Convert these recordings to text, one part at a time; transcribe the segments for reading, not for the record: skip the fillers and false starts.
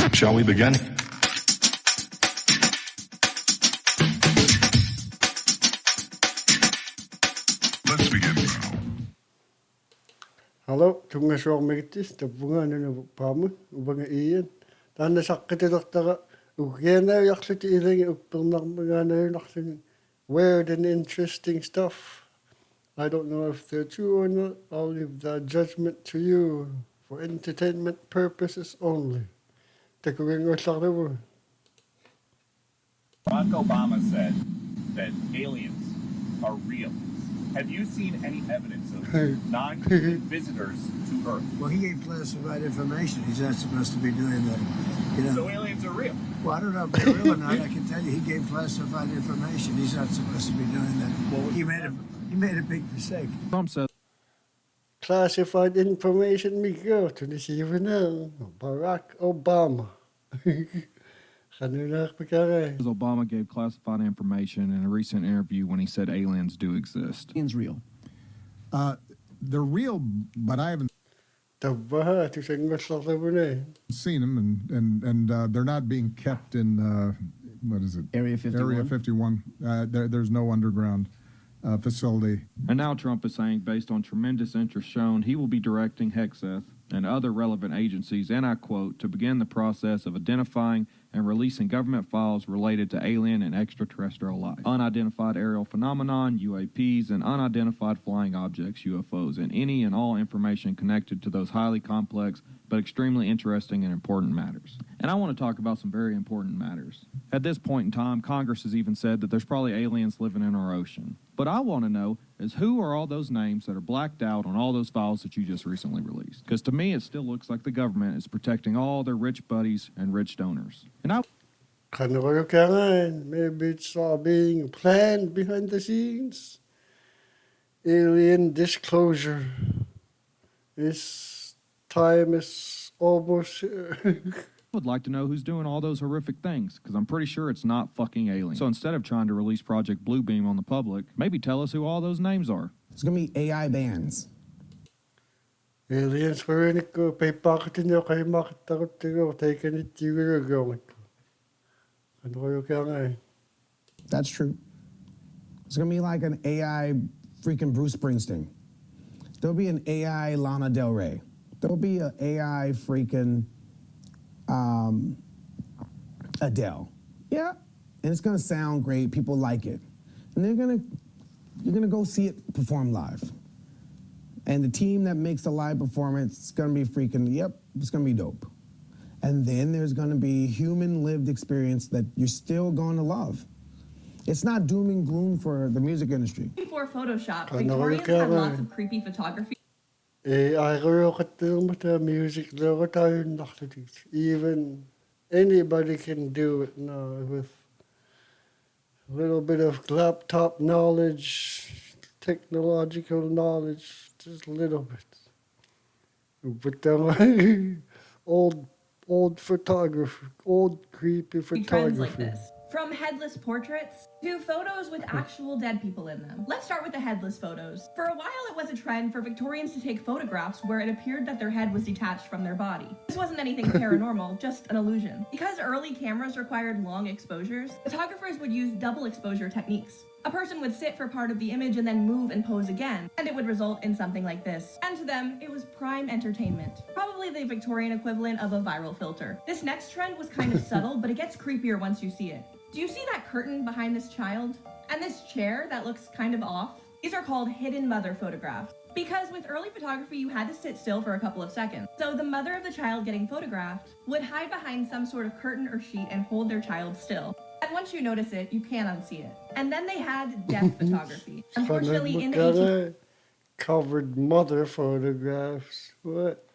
Shall we begin? Let's begin now. Hello, tunga soormigittis tappungaanunu paamu ubanga iin taanna saqqitilertara ugianaayarluti ilangi uppernermagaanaayunarluni weird and interesting stuff. I don't know if they're true or not. I'll leave that judgment to you for entertainment purposes only. Takuringullarluvu. Barack Obama said that aliens are real. Have you seen any evidence of non-human visitors to Earth? Well, he gave classified information. He's not supposed to be doing that. You know. So aliens are real? Well, I don't know if they're real or not. I can tell you he gave classified information. He's not supposed to be doing that. Well, he made a big mistake. Trump says Classified information me go to the now. Barack Obama. Obama gave classified information in a recent interview when he said aliens do exist. Aliens real. They're real, but I haven't seen them, and they're not being kept in what is it? Area 51. Area 51. There's no underground facility. And now Trump is saying, based on tremendous interest shown, he will be directing Hexeth and other relevant agencies, and I quote, to begin the process of identifying and releasing government files related to alien and extraterrestrial life, unidentified aerial phenomenon, UAPs, and unidentified flying objects, UFOs, and any and all information connected to those highly complex but extremely interesting and important matters. And I want to talk about some very important matters. At this point in time, Congress has even said that there's probably aliens living in our ocean. But I want to know is who are all those names that are blacked out on all those files that you just recently released? Because to me, it still looks like the government is protecting all their rich buddies and rich donors. And maybe it's all being planned behind the scenes. Alien disclosure. This time is almost would like to know who's doing all those horrific things, because I'm pretty sure it's not fucking aliens. So instead of trying to release Project Bluebeam on the public, maybe tell us who all those names are. It's going to be AI bans. Aliens were pay paketin niyo kay makatakot tigo taken it you going. That's true. It's going to be like an AI freaking Bruce Springsteen. There'll be an AI Lana Del Rey. There'll be an AI freaking Adele. Yeah. And it's going to sound great. People like it. And you're going to go see it perform live. And the team that makes the live performance is going to be freaking, yep, it's going to be dope. And then there's going to be human lived experience that you're still going to love. It's not doom and gloom for the music industry. Before Photoshop, Victorians had lots of creepy photography. Music, even anybody can do it now with a little bit of laptop knowledge, technological knowledge, just a little bit. But old photography, old creepy photography. Trends like this. From headless portraits to photos with actual dead people in them. Let's start with the headless photos. For a while, it was a trend for Victorians to take photographs where it appeared that their head was detached from their body. This wasn't anything paranormal, just an illusion. Because early cameras required long exposures, photographers would use double exposure techniques. A person would sit for part of the image and then move and pose again, and it would result in something like this. And to them, it was prime entertainment. Probably the Victorian equivalent of a viral filter. This next trend was kind of subtle, but it gets creepier once you see it. Do you see that curtain behind this child? And this chair that looks kind of off? These are called hidden mother photographs. Because with early photography, you had to sit still for a couple of seconds. So the mother of the child getting photographed would hide behind some sort of curtain or sheet and hold their child still. And once you notice it, you can't unsee it. And then they had death photography. Unfortunately, in the covered mother photographs. What?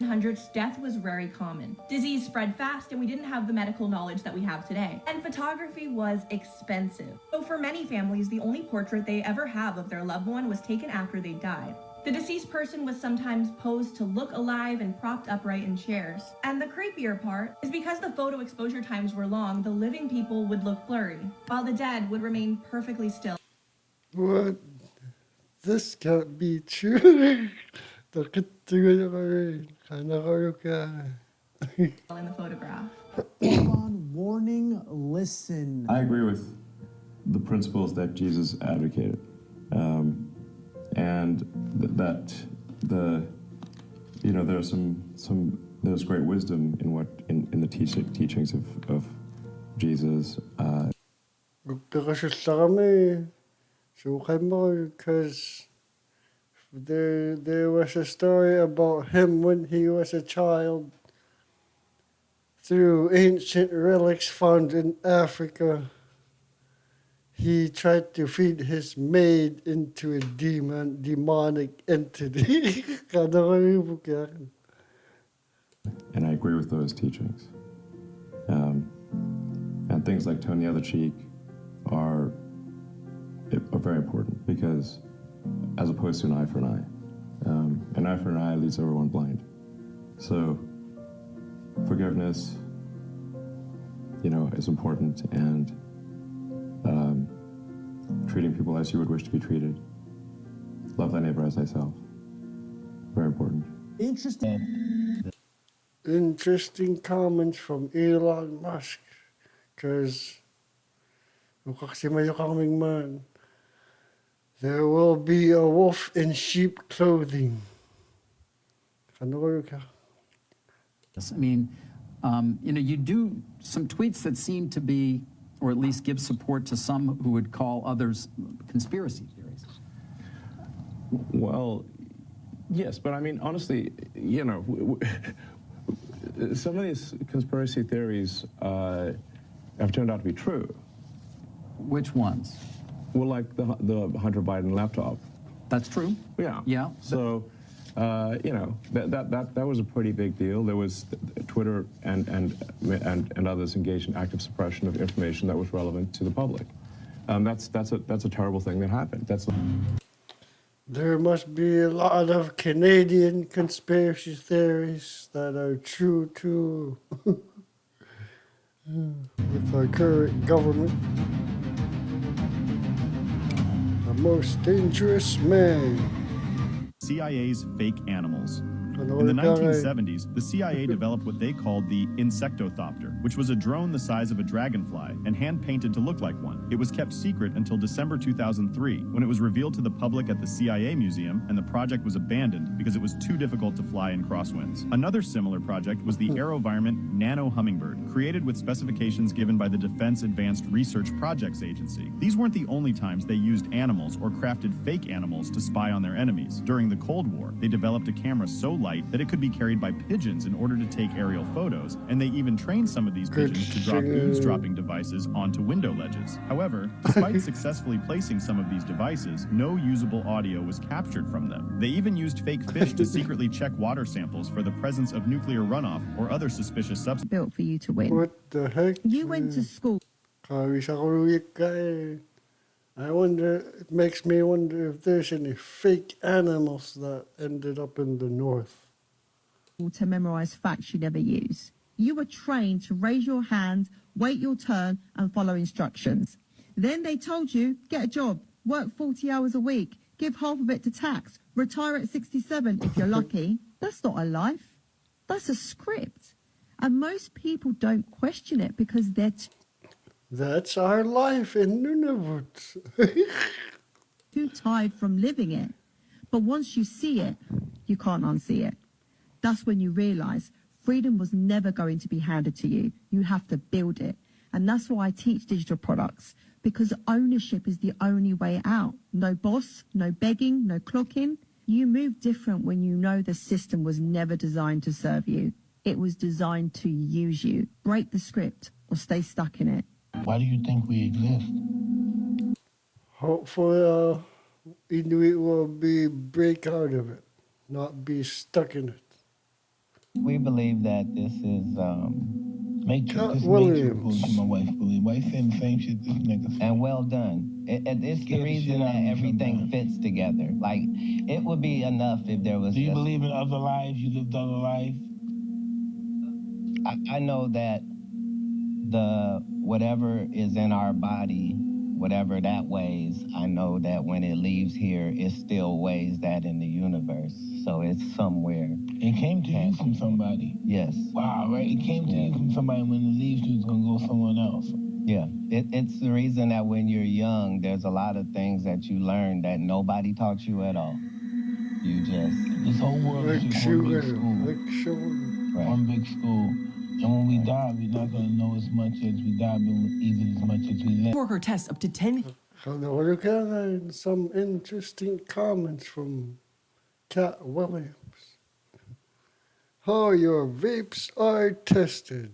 1800s, death was very common. Disease spread fast, and we didn't have the medical knowledge that we have today. And photography was expensive. So for many families, the only portrait they ever have of their loved one was taken after they died. The deceased person was sometimes posed to look alive and propped upright in chairs. And the creepier part is because the photo exposure times were long, the living people would look blurry, while the dead would remain perfectly still. What? This can't be true. in the photograph. On warning, listen. I agree with the principles that Jesus advocated, and that there's great wisdom in the teachings of Jesus. Because there was a story about him when he was a child. Through ancient relics found in Africa, he tried to feed his maid into a demonic entity. And I agree with those teachings. And things like turn the other cheek are very important, because as opposed to an eye for an eye. An eye for an eye leaves everyone blind. So forgiveness, is important, and treating people as you would wish to be treated. Love thy neighbor as thyself. Very important. Interesting comments from Elon Musk, because man, there will be a wolf in sheep clothing. I mean, you do some tweets that seem to be, or at least give support to some who would call others conspiracy theories. Well, yes, but I mean, honestly, some of these conspiracy theories have turned out to be true. Which ones? Well, like the Hunter Biden laptop. That's true. Yeah. Yeah. So, that was a pretty big deal. There was Twitter and others engaged in active suppression of information that was relevant to the public. That's a terrible thing that happened. There must be a lot of Canadian conspiracy theories that are true too. With our current government. The most dangerous man. CIA's fake animals. In the 1970s, the CIA developed what they called the Insectothopter, which was a drone the size of a dragonfly and hand-painted to look like one. It was kept secret until December 2003, when it was revealed to the public at the CIA Museum, and the project was abandoned because it was too difficult to fly in crosswinds. Another similar project was the AeroVironment Nano Hummingbird, created with specifications given by the Defense Advanced Research Projects Agency. These weren't the only times they used animals or crafted fake animals to spy on their enemies. During the Cold War, they developed a camera so light that it could be carried by pigeons in order to take aerial photos, and they even trained some of these pigeons to drop eavesdropping devices onto window ledges. However, despite successfully placing some of these devices, no usable audio was captured from them. They even used fake fish to secretly check water samples for the presence of nuclear runoff or other suspicious substances. Built for you to win. What the heck? You went to school. I wonder, it makes me wonder if there's any fake animals that ended up in the north. To memorize facts you never use. You were trained to raise your hand, wait your turn, and follow instructions. Then they told you, get a job, work 40 hours a week, give half of it to tax, retire at 67 if you're lucky. That's not a life. That's a script. And most people don't question it because they're That's our life in Nunavut. too tired from living it. But once you see it, you can't unsee it. That's when you realize freedom was never going to be handed to you. You have to build it. And that's why I teach digital products, because ownership is the only way out. No boss, no begging, no clocking. You move different when you know the system was never designed to serve you. It was designed to use you. Break the script or stay stuck in it. Why do you think we exist? Hopefully, Inuit will break out of it, not be stuck in it. We believe that this is Katt Williams. My wife believe. Wife saying the same shit this nigga. And well done. It's the reason that everything fits together. Like, it would be enough if there was. Do you believe in other lives? You lived other lives? I know that whatever is in our body whatever that weighs, I know that when it leaves here, it still weighs that in the universe. So it's somewhere. It came to you from somebody. Yes. Wow, right? It came to you from somebody when it leaves you, it's going to go someone else. Yeah. It's the reason that when you're young, there's a lot of things that you learn that nobody taught you at all. You just... This whole world is just one big school. Right. One big school. And when we die, we're not going to know as much as we die, but even as much as we live. Worker tests up to 10. Look at some interesting comments from Katt Williams. How your vapes are tested.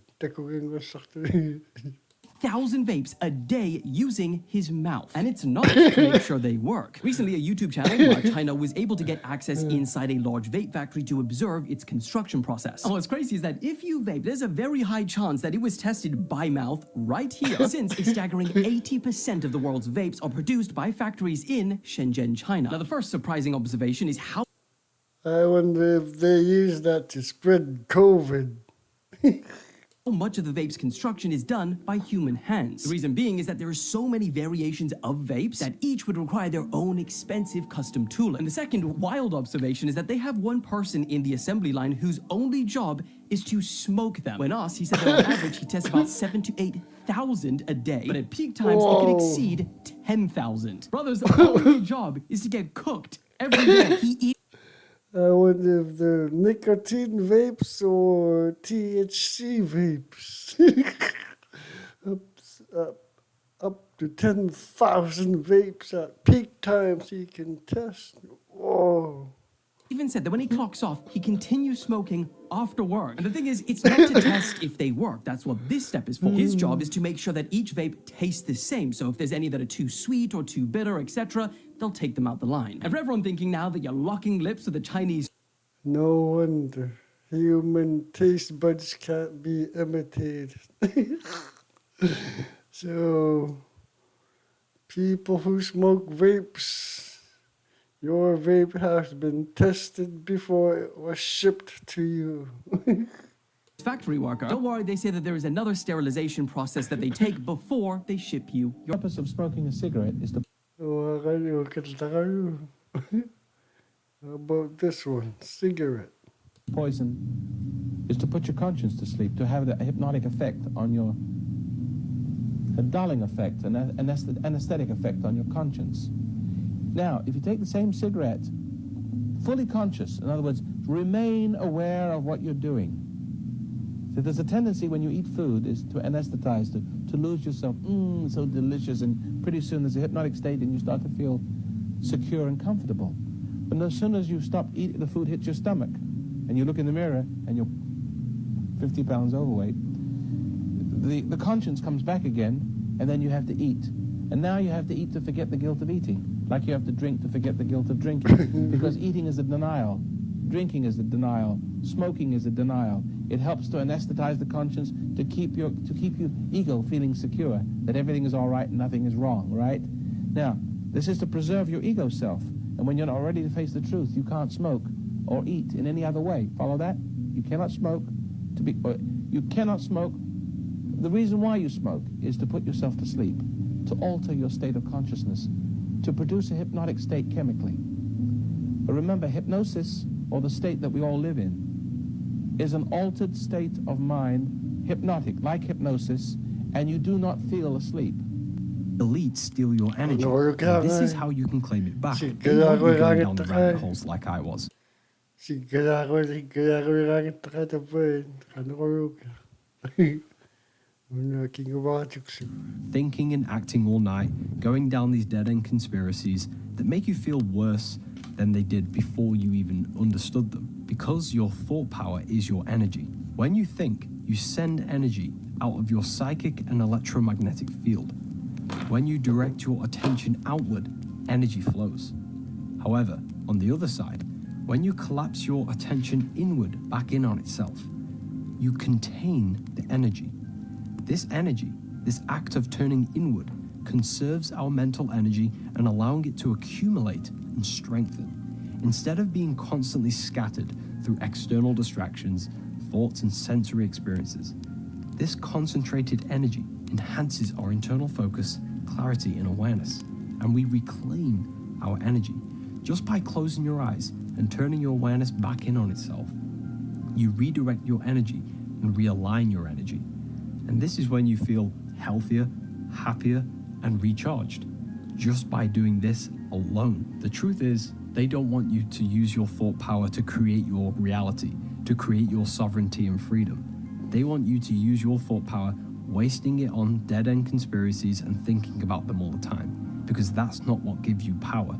1,000 vapes a day using his mouth. And it's not to make sure they work. Recently, a YouTube channel in China was able to get access inside a large vape factory to observe its construction process. What's crazy is that if you vape, there's a very high chance that it was tested by mouth right here, since a staggering 80% of the world's vapes are produced by factories in Shenzhen, China. Now, the first surprising observation is how... I wonder if they use that to spread COVID. Much of the vape's construction is done by human hands. The reason being is that there are so many variations of vapes that each would require their own expensive custom tooling. And the second wild observation is that they have one person in the assembly line whose only job is to smoke them. When asked, he said that on average he tests about 7,000 to 8,000 a day, but at peak times it can exceed 10,000. Brothers, the only job is to get cooked every day. He eats. I wonder if they're nicotine vapes or THC vapes. up to 10,000 vapes at peak times he can test. Whoa. Even said that when he clocks off, he continues smoking after work. And the thing is, it's not to test if they work. That's what this step is for. His job is to make sure that each vape tastes the same. So if there's any that are too sweet or too bitter, etc., they'll take them out the line. And for everyone thinking now that you're locking lips with the Chinese... No wonder. Human taste buds can't be imitated. So, people who smoke vapes, your vape has been tested before it was shipped to you. Factory worker. Don't worry, they say that there is another sterilization process that they take before they ship you. The purpose of smoking a cigarette is to... How about this one? Cigarette. Poison is to put your conscience to sleep, to have the hypnotic effect on your... a dulling effect, an anesthetic effect on your conscience. Now, if you take the same cigarette, fully conscious, in other words, remain aware of what you're doing. So there's a tendency when you eat food is to anesthetize, to lose yourself, so delicious, and pretty soon there's a hypnotic state and you start to feel secure and comfortable. But as soon as you stop eating, the food hits your stomach, and you look in the mirror and you're 50 pounds overweight, the conscience comes back again, and then you have to eat. And now you have to eat to forget the guilt of eating, like you have to drink to forget the guilt of drinking, because eating is a denial, drinking is a denial, smoking is a denial. It helps to anesthetize the conscience, to keep your ego feeling secure, that everything is all right and nothing is wrong, right? Now, this is to preserve your ego self, and when you're not ready to face the truth, you can't smoke or eat in any other way. Follow that? You cannot smoke you cannot smoke. The reason why you smoke is to put yourself to sleep, to alter your state of consciousness, to produce a hypnotic state chemically. But remember, hypnosis, or the state that we all live in, is an altered state of mind, hypnotic, like hypnosis, and you do not feel asleep. Elites steal your energy. And this is how you can claim it back. They won't be going down the rabbit holes like I was. Thinking and acting all night, going down these dead-end conspiracies that make you feel worse than they did before you even understood them. Because your thought power is your energy. When you think, you send energy out of your psychic and electromagnetic field. When you direct your attention outward, energy flows. However, on the other side, when you collapse your attention inward, back in on itself, you contain the energy. This energy, this act of turning inward, conserves our mental energy and allowing it to accumulate and strengthen. Instead of being constantly scattered through external distractions, thoughts and sensory experiences, this concentrated energy enhances our internal focus clarity and awareness, and we reclaim our energy. Just by closing your eyes and turning your awareness back in on itself, you redirect your energy and realign your energy. And this is when you feel healthier, happier, and recharged. Just by doing this alone. The truth is, they don't want you to use your thought power to create your reality, to create your sovereignty and freedom. They want you to use your thought power, wasting it on dead-end conspiracies and thinking about them all the time, because that's not what gives you power.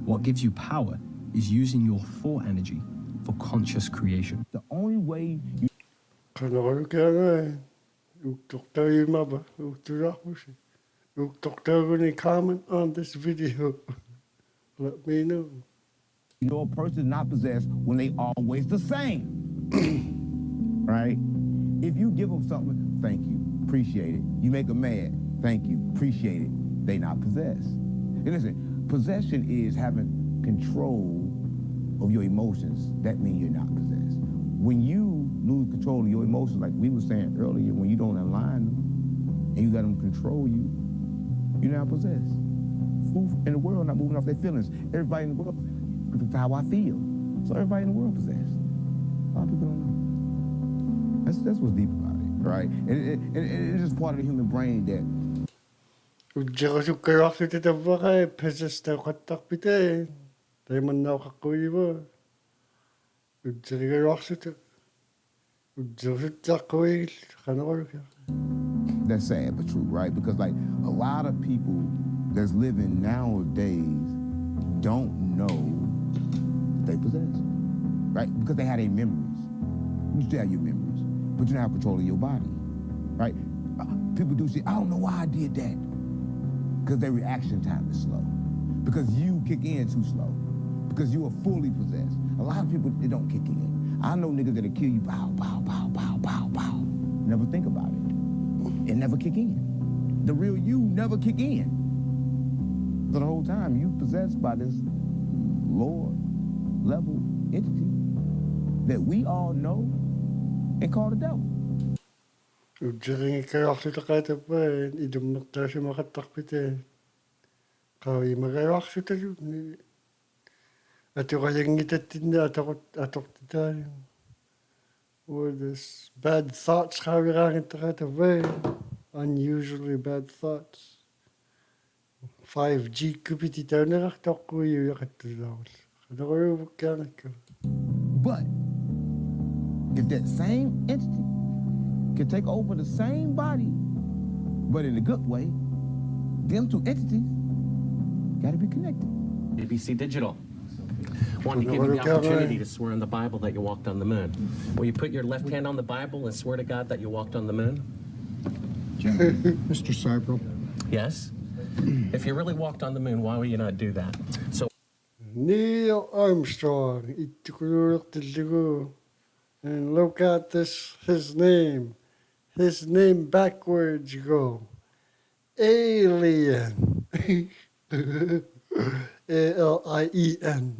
What gives you power is using your thought energy for conscious creation. The only way you... Doctor, comment on this video. Let me know. You know a person is not possessed when they always the same. Right? If you give them something, thank you, appreciate it. You make them mad, thank you, appreciate it. They not possessed. And listen, possession is having control of your emotions. That means you're not possessed. When you lose control of your emotions, like we were saying earlier, when you don't align them and you let them control you, you're not possessed. Who in the world not moving off their feelings? Everybody in the world, that's how I feel. So everybody in the world possessed. A lot of people don't know. That's what's deep about it, right? And it's just part of the human brain that. That's sad but true, right? Because like a lot of people that's living nowadays don't know they possess, right? Because they had their memories. You still have your memories, but you don't have control of your body, right? People do say, I don't know why I did that. Because their reaction time is slow. Because you kick in too slow. Because you are fully possessed. A lot of people, they don't kick in. I know niggas that'll kill you, pow, pow, pow, pow, pow, pow. Never think about it. It never kick in. The real you never kick in. So the whole time you possessed by this lower level entity that we all know and call the devil. Or this bad thoughts, unusually bad thoughts. 5G kupiti taunera tokku yu yakatudawal. But if that same entity can take over the same body, but in a good way, them two entities got to be connected. ABC Digital. Want to give you the opportunity to swear on the Bible that you walked on the moon. Will you put your left hand on the Bible and swear to God that you walked on the moon? Mr. Cybro. Yes? If you really walked on the moon, why would you not do that? So Neil Armstrong, and look at this, his name. His name backwards go. Alien. A-L-I-E-N.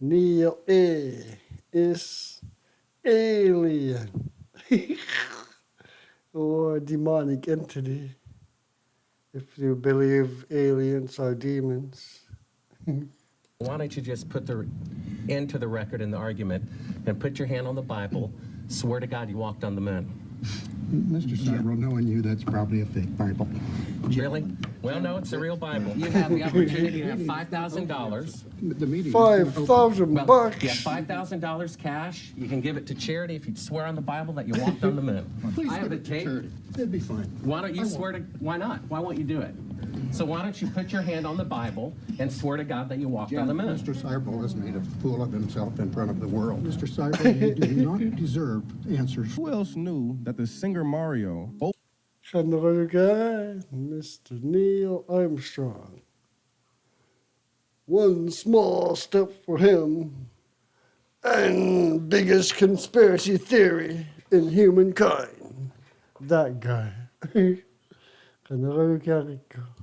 Neil A is alien. Or demonic entity. If you believe aliens are demons. why don't you just put the end to the record in the argument and put your hand on the Bible, swear to God you walked on the moon. Mr. Cybro, knowing you, that's probably a fake Bible. Really? Well, no, it's a real Bible. You have the opportunity to have $5,000. The meeting. $5,000. Yeah, $5,000 cash. You can give it to charity if you swear on the Bible that you walked on the moon. Please I have give a it to tape. charity. It'd be fine. Why don't you swear to? Why not? Why won't you do it? So why don't you put your hand on the Bible and swear to God that you walked on the moon? Mr. Cybro has made a fool of himself in front of the world. Mr. Cybro, you do not deserve answers. Who else knew that the singer Mario... Another guy, Mr. Neil Armstrong. One small step for him, and biggest conspiracy theory in humankind. That guy.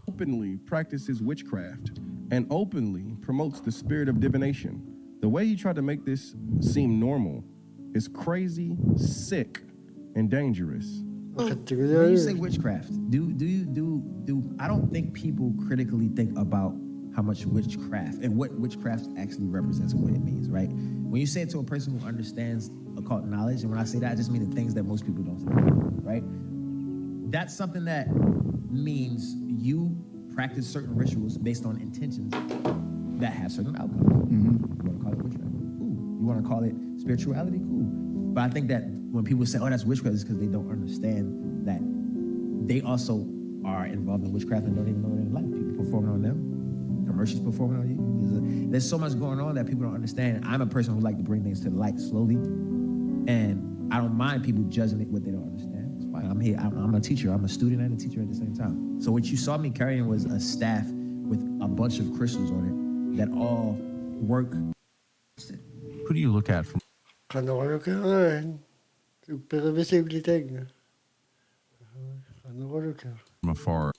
Openly practices witchcraft and openly promotes the spirit of divination. The way he tried to make this seem normal is crazy, sick, and dangerous. When you say witchcraft, I don't think people critically think about how much witchcraft and what witchcraft actually represents and what it means, right? When you say it to a person who understands occult knowledge, and when I say that, I just mean the things that most people don't say, right? That's something that means you practice certain rituals based on intentions that have certain outcomes. You want to call it witchcraft? Cool. You want to call it spirituality? Cool. But I think that when people say, oh, that's witchcraft, it's because they don't understand that they also are involved in witchcraft and don't even know it in life. People performing on them, commercials performing on you. There's so much going on that people don't understand. I'm a person who like to bring things to the light slowly, and I don't mind people judging it what they don't understand. It's fine. I'm here. I'm a teacher. I'm a student and a teacher at the same time. So what you saw me carrying was a staff with a bunch of crystals on it that all work. Who do you look at from afar?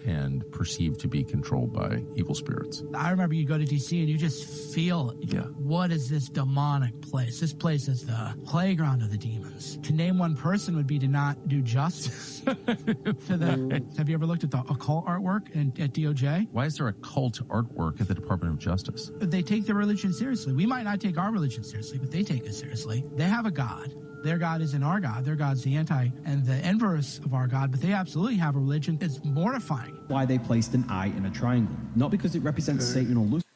And perceived to be controlled by evil spirits. I remember you go to DC and you just feel, what is this demonic place? This place is the playground of the demons. To name one person would be to not do justice to that. Have you ever looked at the occult artwork at DOJ? Why is there occult artwork at the Department of Justice? They take their religion seriously. We might not take our religion seriously, but they take it seriously. They have a God. Their God isn't our God. Their God's the anti and the inverse of our God, but they absolutely have a religion. It's mortifying. Why they placed an eye in a triangle. Not because it represents Satan or Lucifer.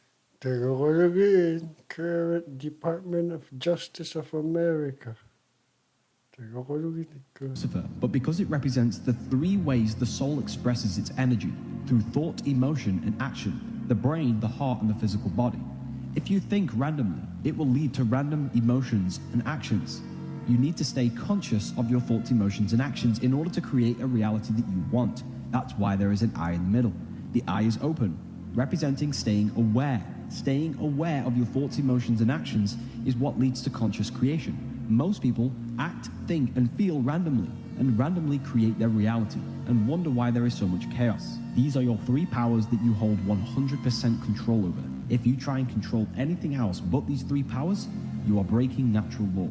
Current Department of Justice of America. But because it represents the three ways the soul expresses its energy, through thought, emotion, and action, the brain, the heart, and the physical body. If you think randomly, it will lead to random emotions and actions. You need to stay conscious of your thoughts, emotions, and actions in order to create a reality that you want. That's why there is an eye in the middle. The eye is open, representing staying aware. Staying aware of your thoughts, emotions, and actions is what leads to conscious creation. Most people act, think, and feel randomly, and randomly create their reality, and wonder why there is so much chaos. These are your three powers that you hold 100% control over. If you try and control anything else but these three powers, you are breaking natural law.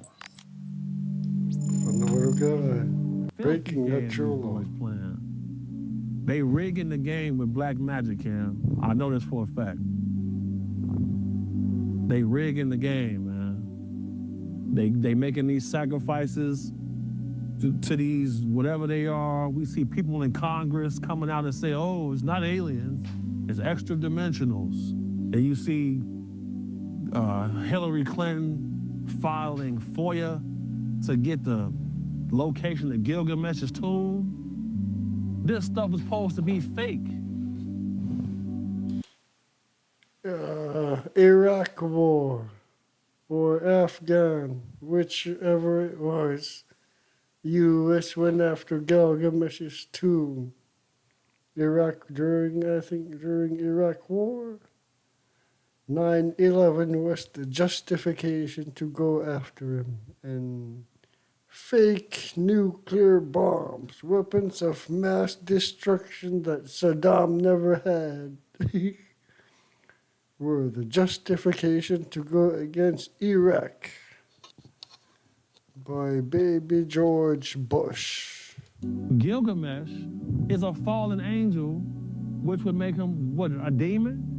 Breaking natural law. They rigging the game with black magic, Cam. I know this for a fact. They rigging the game, man. They making these sacrifices to these whatever they are. We see people in Congress coming out and say, oh, it's not aliens, it's extra dimensionals. And you see Hillary Clinton filing FOIA to get the location of Gilgamesh's tomb. This stuff is supposed to be fake. Iraq War or Afghan, whichever it was, U.S. went after Gilgamesh's tomb. Iraq during Iraq War. 9/11 was the justification to go after him, and fake nuclear bombs, weapons of mass destruction that Saddam never had, were the justification to go against Iraq by baby George Bush. Gilgamesh is a fallen angel, which would make him, what, a demon?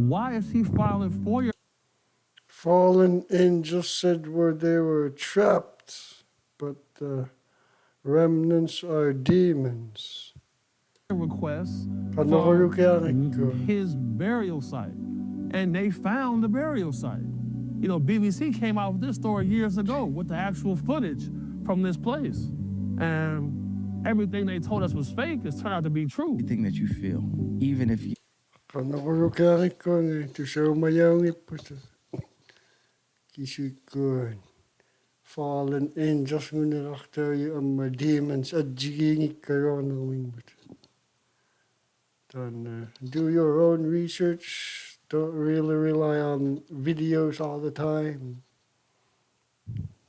Why is he filing FOIA? Fallen angels said where they were trapped, but the remnants are demons. Requests for his burial site, and they found the burial site. You know, BBC came out with this story years ago with the actual footage from this place, and everything they told us was fake has turned out to be true. Everything that you feel, even if you... Fallen angels achter je om demons adjiging karon. Then do your own research. Don't really rely on videos all the time.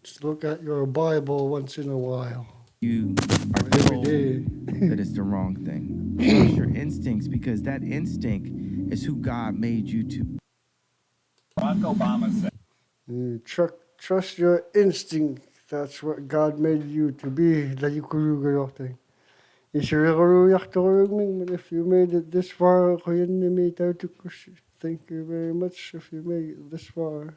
Just look at your Bible once in a while. You are told that it's the wrong thing. Trust your instincts, because that instinct is who God made you to. Barack Obama said. Trust your instinct. That's what God made you to be. But if you made it this far, thank you very much if you made it this far.